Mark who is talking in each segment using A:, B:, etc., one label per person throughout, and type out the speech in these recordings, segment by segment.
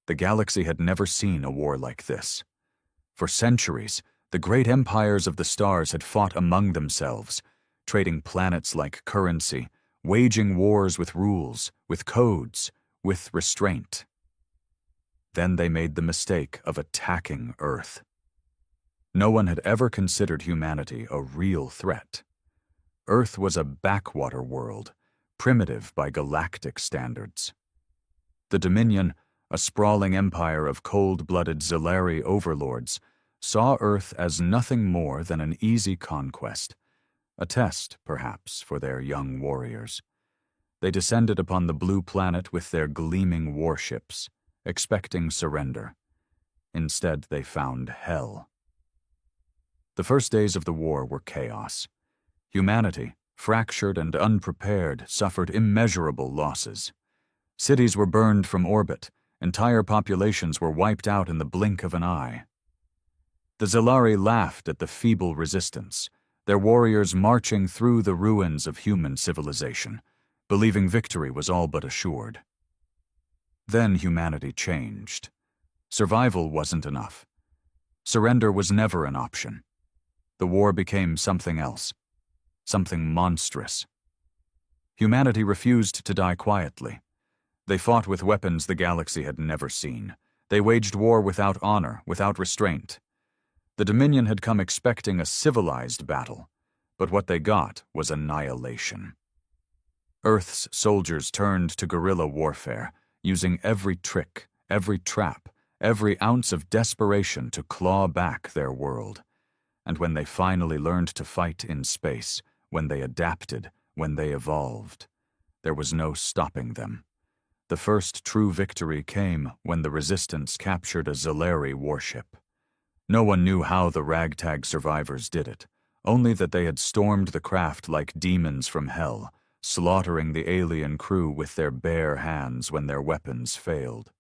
A: The galaxy had never seen a war like this. For centuries, the great empires of the stars had fought among themselves, trading planets like currency, waging wars with rules, with codes, with restraint. Then they made the mistake of attacking Earth. No one had ever considered humanity a real threat. Earth was a backwater world, primitive by galactic standards. The Dominion, a sprawling empire of cold-blooded Zilari overlords, saw Earth as nothing more than an easy conquest, a test, perhaps, for their young warriors. They descended upon the blue planet with their gleaming warships, expecting surrender. Instead, they found hell. The first days of the war were chaos. Humanity, fractured and unprepared, suffered immeasurable losses. Cities were burned from orbit, entire populations were wiped out in the blink of an eye. The Zilari laughed at the feeble resistance, their warriors marching through the ruins of human civilization, believing victory was all but assured. Then humanity changed. Survival wasn't enough. Surrender was never an option. The war became something else, something monstrous. Humanity refused to die quietly. They fought with weapons the galaxy had never seen. They waged war without honor, without restraint. The Dominion had come expecting a civilized battle, but what they got was annihilation. Earth's soldiers turned to guerrilla warfare, using every trick, every trap, every ounce of desperation to claw back their world. And when they finally learned to fight in space, when they adapted, when they evolved, there was no stopping them. The first true victory came when the Resistance captured a Zilari warship. No one knew how the ragtag survivors did it, only that they had stormed the craft like demons from hell, slaughtering the alien crew with their bare hands when their weapons failed.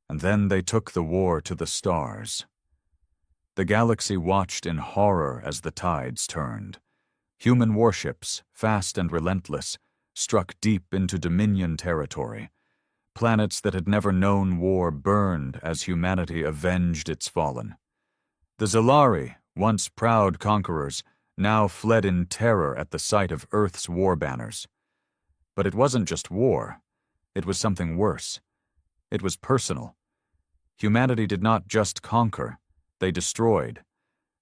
A: And then they took the war to the stars. The galaxy watched in horror as the tides turned. Human warships, fast and relentless, struck deep into Dominion territory. Planets that had never known war burned as humanity avenged its fallen. The Zilari, once proud conquerors, now fled in terror at the sight of Earth's war banners. But it wasn't just war. It was something worse. It was personal. Humanity did not just conquer, they destroyed.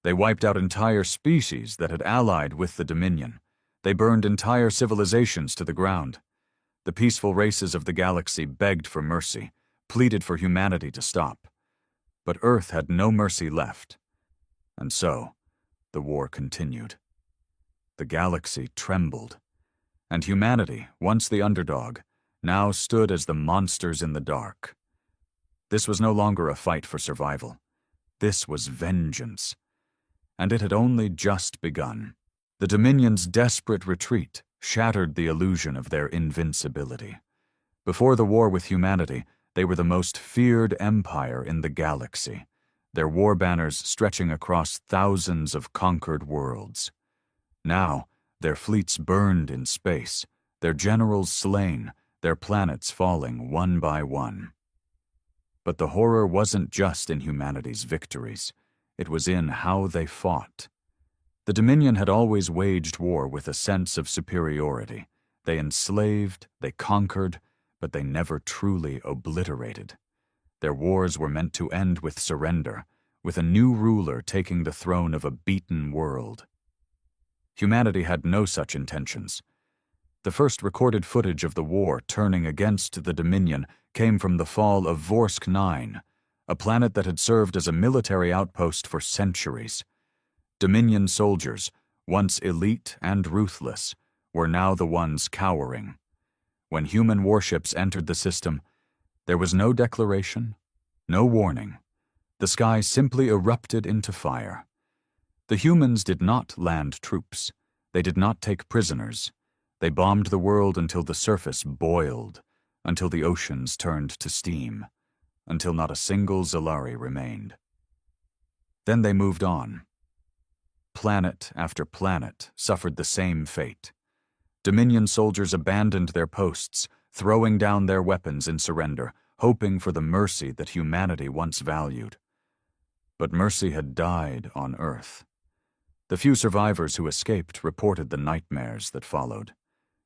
A: They wiped out entire species that had allied with the Dominion. They burned entire civilizations to the ground. The peaceful races of the galaxy begged for mercy, pleaded for humanity to stop. But Earth had no mercy left. And so, the war continued. The galaxy trembled. And humanity, once the underdog, now stood as the monsters in the dark. This was no longer a fight for survival. This was vengeance. And it had only just begun. The Dominion's desperate retreat shattered the illusion of their invincibility. Before the war with humanity, they were the most feared empire in the galaxy, their war banners stretching across thousands of conquered worlds. Now, their fleets burned in space, their generals slain, their planets falling one by one. But the horror wasn't just in humanity's victories. It was in how they fought. The Dominion had always waged war with a sense of superiority. They enslaved, they conquered, but they never truly obliterated. Their wars were meant to end with surrender, with a new ruler taking the throne of a beaten world. Humanity had no such intentions. The first recorded footage of the war turning against the Dominion came from the fall of Vorsk 9, a planet that had served as a military outpost for centuries. Dominion soldiers, once elite and ruthless, were now the ones cowering. When human warships entered the system, there was no declaration, no warning. The sky simply erupted into fire. The humans did not land troops. They did not take prisoners. They bombed the world until the surface boiled, until the oceans turned to steam, until not a single Zilari remained. Then they moved on. Planet after planet suffered the same fate. Dominion soldiers abandoned their posts, throwing down their weapons in surrender, hoping for the mercy that humanity once valued. But mercy had died on Earth. The few survivors who escaped reported the nightmares that followed.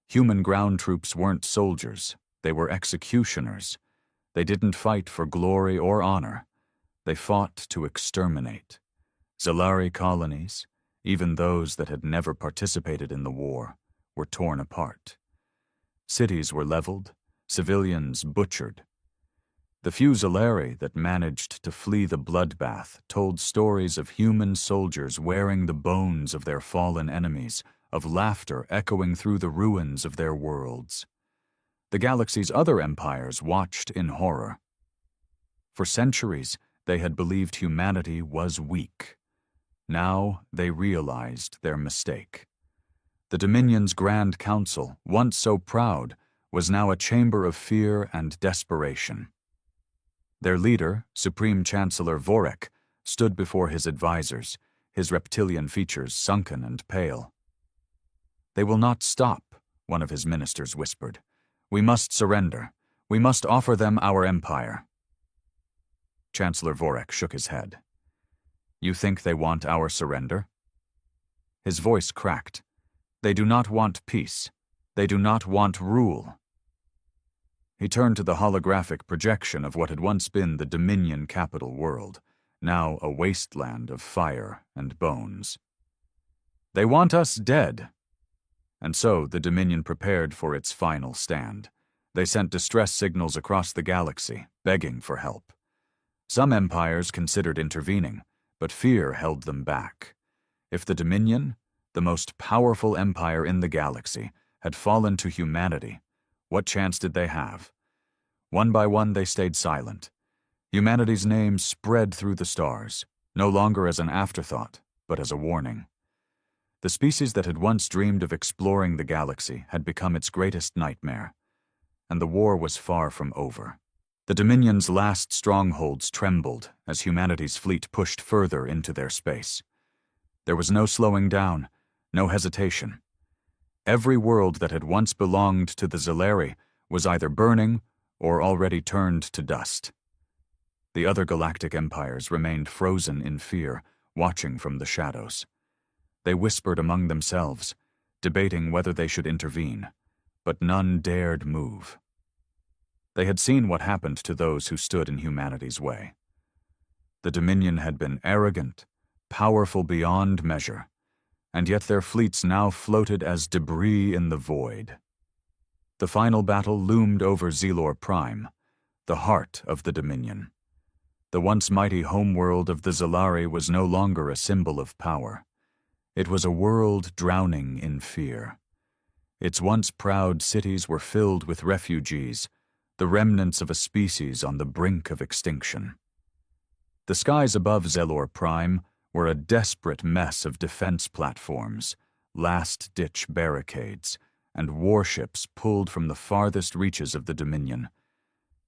A: Human ground troops weren't soldiers, they were executioners. They didn't fight for glory or honor. They fought to exterminate. Zalari colonies, even those that had never participated in the war, were torn apart. Cities were leveled, civilians butchered. The few Zalari that managed to flee the bloodbath told stories of human soldiers wearing the bones of their fallen enemies, of laughter echoing through the ruins of their worlds. The galaxy's other empires watched in horror. For centuries, they had believed humanity was weak. Now they realized their mistake. The Dominion's Grand Council, once so proud, was now a chamber of fear and desperation. Their leader, Supreme Chancellor Vorek, stood before his advisors, his reptilian features sunken and pale. "They will not stop," one of his ministers whispered. "We must surrender. We must offer them our empire." Chancellor Vorek shook his head. "You think they want our surrender?" His voice cracked. "They do not want peace. They do not want rule." He turned to the holographic projection of what had once been the Dominion capital world, now a wasteland of fire and bones. "They want us dead." And so the Dominion prepared for its final stand. They sent distress signals across the galaxy, begging for help. Some empires considered intervening, but fear held them back. If the Dominion, the most powerful empire in the galaxy, had fallen to humanity, what chance did they have? One by one they stayed silent. Humanity's name spread through the stars, no longer as an afterthought, but as a warning. The species that had once dreamed of exploring the galaxy had become its greatest nightmare, and the war was far from over. The Dominion's last strongholds trembled as humanity's fleet pushed further into their space. There was no slowing down, no hesitation. Every world that had once belonged to the Zalari was either burning or already turned to dust. The other galactic empires remained frozen in fear, watching from the shadows. They whispered among themselves, debating whether they should intervene, but none dared move. They had seen what happened to those who stood in humanity's way. The Dominion had been arrogant, powerful beyond measure, and yet their fleets now floated as debris in the void. The final battle loomed over Zelor Prime, the heart of the Dominion. The once mighty homeworld of the Zalari was no longer a symbol of power. It was a world drowning in fear. Its once proud cities were filled with refugees, the remnants of a species on the brink of extinction. The skies above Zelor Prime were a desperate mess of defense platforms, last-ditch barricades, and warships pulled from the farthest reaches of the Dominion.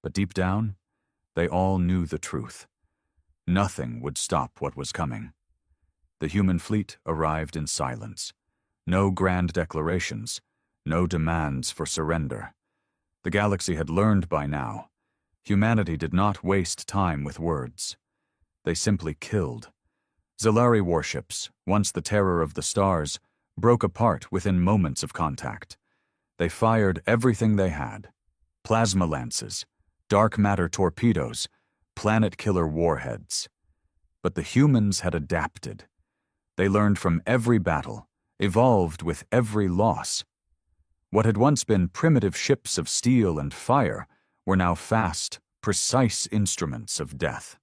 A: But deep down, they all knew the truth. Nothing would stop what was coming. The human fleet arrived in silence. No grand declarations, no demands for surrender. The galaxy had learned by now. Humanity did not waste time with words. They simply killed. Zalari warships, once the terror of the stars, broke apart within moments of contact. They fired everything they had: plasma lances, dark matter torpedoes, planet-killer warheads. But the humans had adapted. They learned from every battle, evolved with every loss. What had once been primitive ships of steel and fire were now fast, precise instruments of death.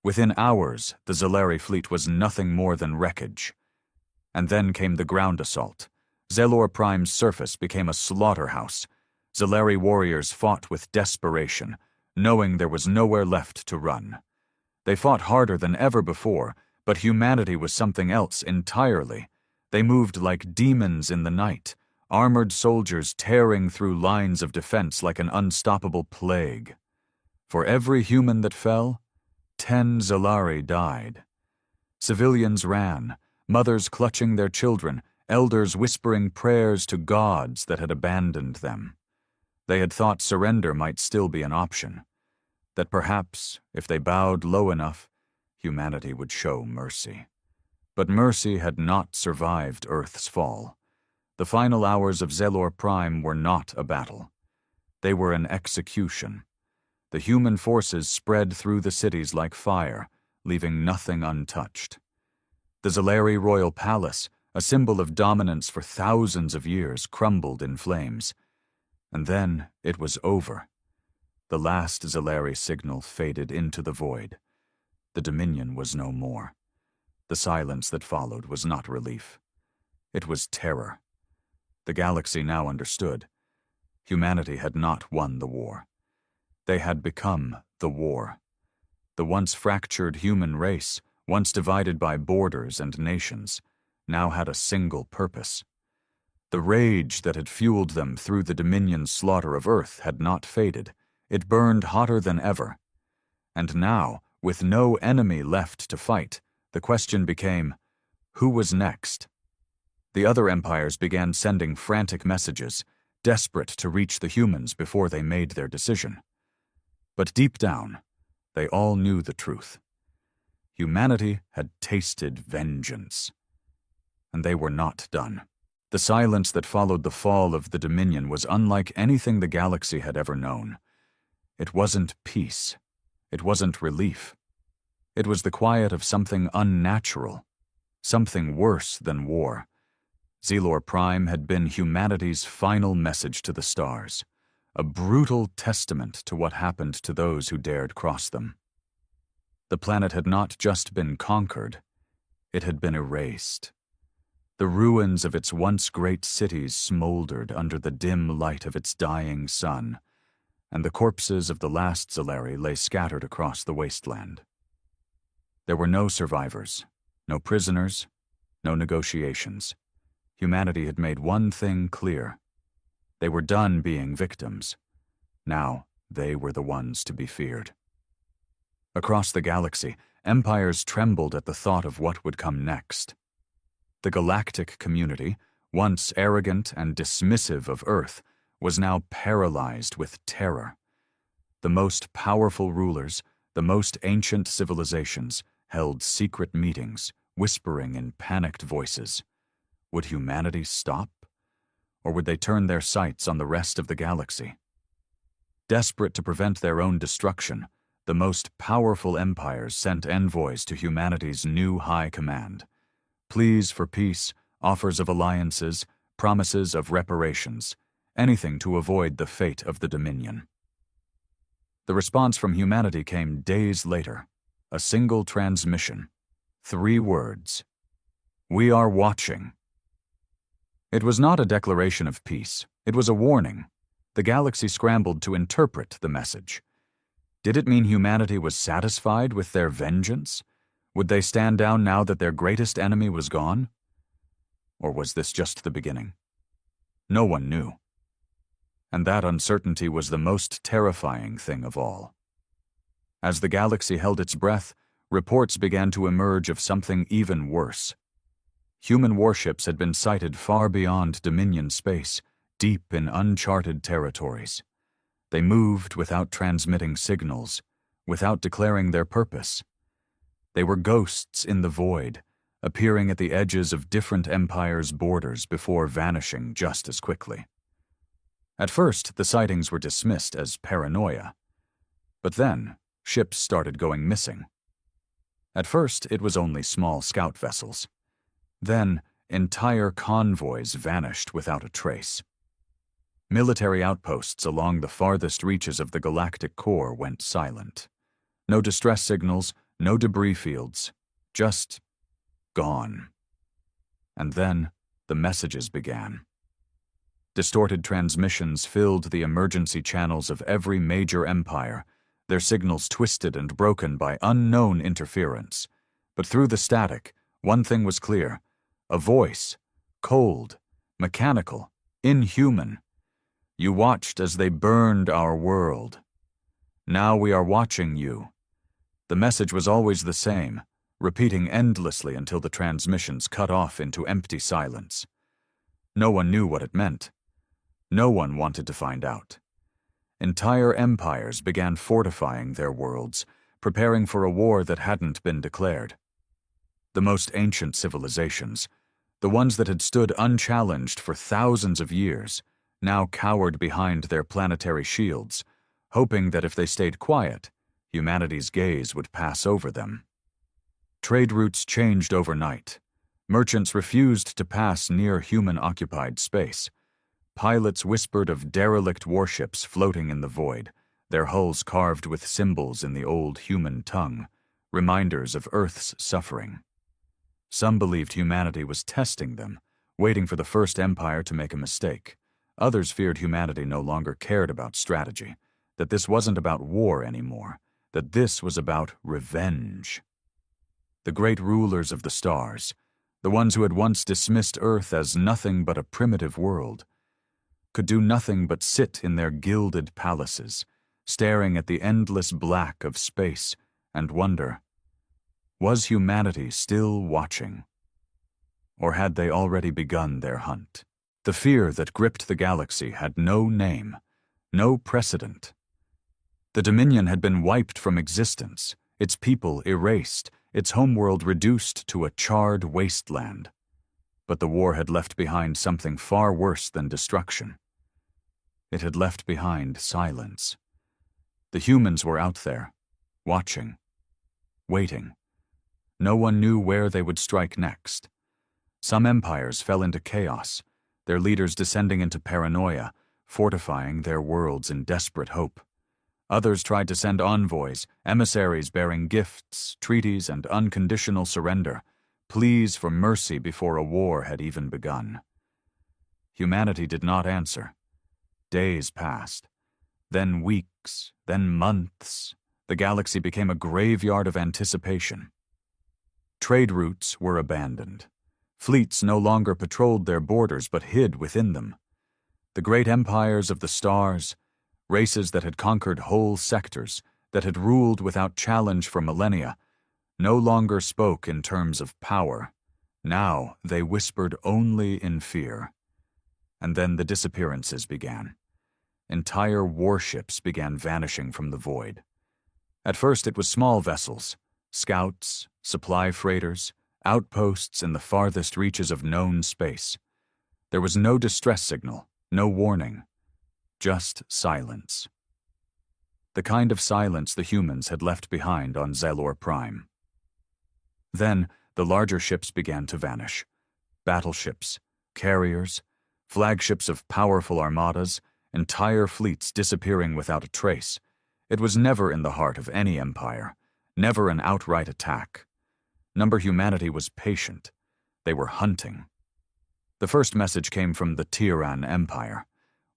A: Within hours, the Zalari fleet was nothing more than wreckage. And then came the ground assault. Zelor Prime's surface became a slaughterhouse. Zalari warriors fought with desperation, knowing there was nowhere left to run. They fought harder than ever before, but humanity was something else entirely. They moved like demons in the night, armored soldiers tearing through lines of defense like an unstoppable plague. For every human that fell, 10 Zalari died. Civilians ran, mothers clutching their children, elders whispering prayers to gods that had abandoned them. They had thought surrender might still be an option, that perhaps, if they bowed low enough, humanity would show mercy. But mercy had not survived Earth's fall. The final hours of Zelor Prime were not a battle. They were an execution. The human forces spread through the cities like fire, leaving nothing untouched. The Zeleri Royal Palace, a symbol of dominance for thousands of years, crumbled in flames. And then it was over. The last Zeleri signal faded into the void. The Dominion was no more. The silence that followed was not relief. It was terror. The galaxy now understood. Humanity had not won the war. They had become the war. The once fractured human race, once divided by borders and nations, now had a single purpose. The rage that had fueled them through the Dominion's slaughter of Earth had not faded. It burned hotter than ever. And now, with no enemy left to fight, the question became, who was next? The other empires began sending frantic messages, desperate to reach the humans before they made their decision. But deep down, they all knew the truth. Humanity had tasted vengeance. And they were not done. The silence that followed the fall of the Dominion was unlike anything the galaxy had ever known. It wasn't peace. It wasn't relief. It was the quiet of something unnatural, something worse than war. Zelor Prime had been humanity's final message to the stars, a brutal testament to what happened to those who dared cross them. The planet had not just been conquered, it had been erased. The ruins of its once great cities smoldered under the dim light of its dying sun, and the corpses of the last Zeleri lay scattered across the wasteland. There were no survivors, no prisoners, no negotiations. Humanity had made one thing clear. They were done being victims. Now they were the ones to be feared. Across the galaxy, empires trembled at the thought of what would come next. The galactic community, once arrogant and dismissive of Earth, was now paralyzed with terror. The most powerful rulers, the most ancient civilizations, held secret meetings, whispering in panicked voices. Would humanity stop? Or would they turn their sights on the rest of the galaxy? Desperate to prevent their own destruction, the most powerful empires sent envoys to humanity's new high command. Pleas for peace, offers of alliances, promises of reparations, anything to avoid the fate of the Dominion. The response from humanity came days later. A single transmission. 3 words. We are watching. It was not a declaration of peace. It was a warning. The galaxy scrambled to interpret the message. Did it mean humanity was satisfied with their vengeance? Would they stand down now that their greatest enemy was gone? Or was this just the beginning? No one knew. And that uncertainty was the most terrifying thing of all. As the galaxy held its breath, reports began to emerge of something even worse. Human warships had been sighted far beyond Dominion space, deep in uncharted territories. They moved without transmitting signals, without declaring their purpose. They were ghosts in the void, appearing at the edges of different empires' borders before vanishing just as quickly. At first, the sightings were dismissed as paranoia. But then, ships started going missing. At first, it was only small scout vessels. Then, entire convoys vanished without a trace. Military outposts along the farthest reaches of the galactic core went silent. No distress signals, no debris fields, just gone. And then, the messages began. Distorted transmissions filled the emergency channels of every major empire, their signals twisted and broken by unknown interference. But through the static, one thing was clear: a voice, cold, mechanical, inhuman. You watched as they burned our world. Now we are watching you. The message was always the same, repeating endlessly until the transmissions cut off into empty silence. No one knew what it meant. No one wanted to find out. Entire empires began fortifying their worlds, preparing for a war that hadn't been declared. The most ancient civilizations, the ones that had stood unchallenged for thousands of years, now cowered behind their planetary shields, hoping that if they stayed quiet, humanity's gaze would pass over them. Trade routes changed overnight. Merchants refused to pass near human-occupied space. Pilots whispered of derelict warships floating in the void, their hulls carved with symbols in the old human tongue, reminders of Earth's suffering. Some believed humanity was testing them, waiting for the first empire to make a mistake. Others feared humanity no longer cared about strategy, that this wasn't about war anymore, that this was about revenge. The great rulers of the stars, the ones who had once dismissed Earth as nothing but a primitive world, could do nothing but sit in their gilded palaces, staring at the endless black of space, and wonder, was humanity still watching? Or had they already begun their hunt? The fear that gripped the galaxy had no name, no precedent. The Dominion had been wiped from existence, its people erased, its homeworld reduced to a charred wasteland. But the war had left behind something far worse than destruction. It had left behind silence. The humans were out there, watching, waiting. No one knew where they would strike next. Some empires fell into chaos, their leaders descending into paranoia, fortifying their worlds in desperate hope. Others tried to send envoys, emissaries bearing gifts, treaties, and unconditional surrender, pleas for mercy before a war had even begun. Humanity did not answer. Days passed, then weeks, then months. The galaxy became a graveyard of anticipation. Trade routes were abandoned. Fleets no longer patrolled their borders but hid within them. The great empires of the stars, races that had conquered whole sectors, that had ruled without challenge for millennia, no longer spoke in terms of power. Now they whispered only in fear. And then the disappearances began. Entire warships began vanishing from the void. At first it was small vessels, scouts, supply freighters, outposts in the farthest reaches of known space. There was no distress signal, no warning, just silence. The kind of silence the humans had left behind on Zalor Prime. Then the larger ships began to vanish. Battleships, carriers, flagships of powerful armadas, entire fleets disappearing without a trace. It was never in the heart of any empire, never an outright attack. Humanity was patient. They were hunting. The first message came from the Tiran Empire,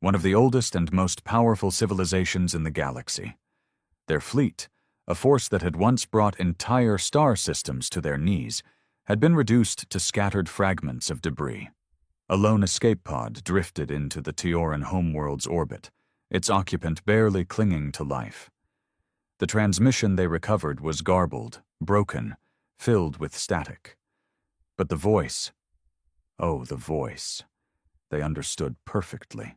A: one of the oldest and most powerful civilizations in the galaxy. Their fleet, a force that had once brought entire star systems to their knees, had been reduced to scattered fragments of debris. A lone escape pod drifted into the Tioran homeworld's orbit, its occupant barely clinging to life. The transmission they recovered was garbled, broken, filled with static. But the voice, oh, the voice, they understood perfectly.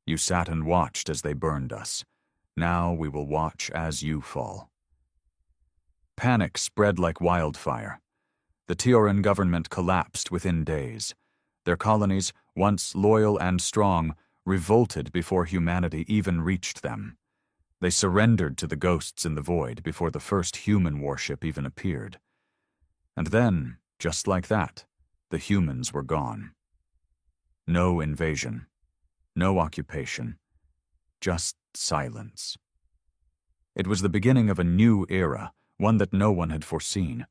A: You sat and watched as they burned us. Now we will watch as you fall. Panic spread like wildfire. The Tioran government collapsed within days. Their colonies, once loyal and strong, revolted before humanity even reached them. They surrendered to the ghosts in the void before the first human warship even appeared. And then, just like that, the humans were gone. No invasion, no occupation, just silence. It was the beginning of a new era, one that no one had foreseen.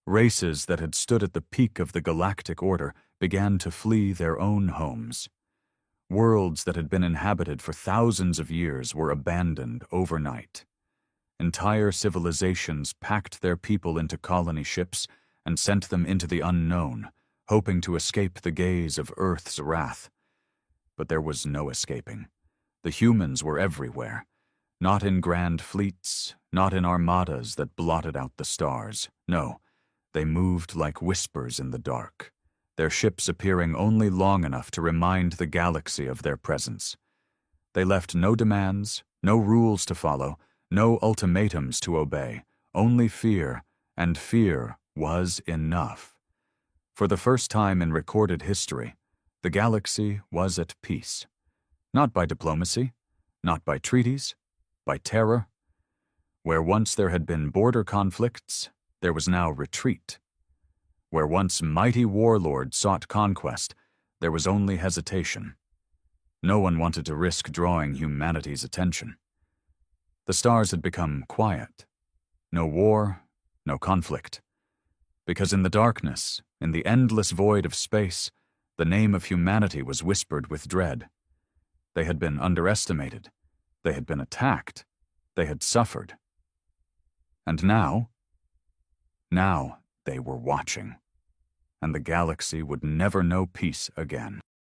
A: Races that had stood at the peak of the galactic order began to flee their own homes. Worlds that had been inhabited for thousands of years were abandoned overnight. Entire civilizations packed their people into colony ships and sent them into the unknown, hoping to escape the gaze of Earth's wrath. But there was no escaping. The humans were everywhere, not in grand fleets, not in armadas that blotted out the stars. No, they moved like whispers in the dark, their ships appearing only long enough to remind the galaxy of their presence. They left no demands, no rules to follow, no ultimatums to obey, only fear, and fear was enough. For the first time in recorded history, the galaxy was at peace. Not by diplomacy, not by treaties, by terror. Where once there had been border conflicts, there was now retreat. Where once mighty warlords sought conquest, there was only hesitation. No one wanted to risk drawing humanity's attention. The stars had become quiet. No war, no conflict. Because in the darkness, in the endless void of space, the name of humanity was whispered with dread. They had been underestimated. They had been attacked. They had suffered. And now they were watching. And the galaxy would never know peace again.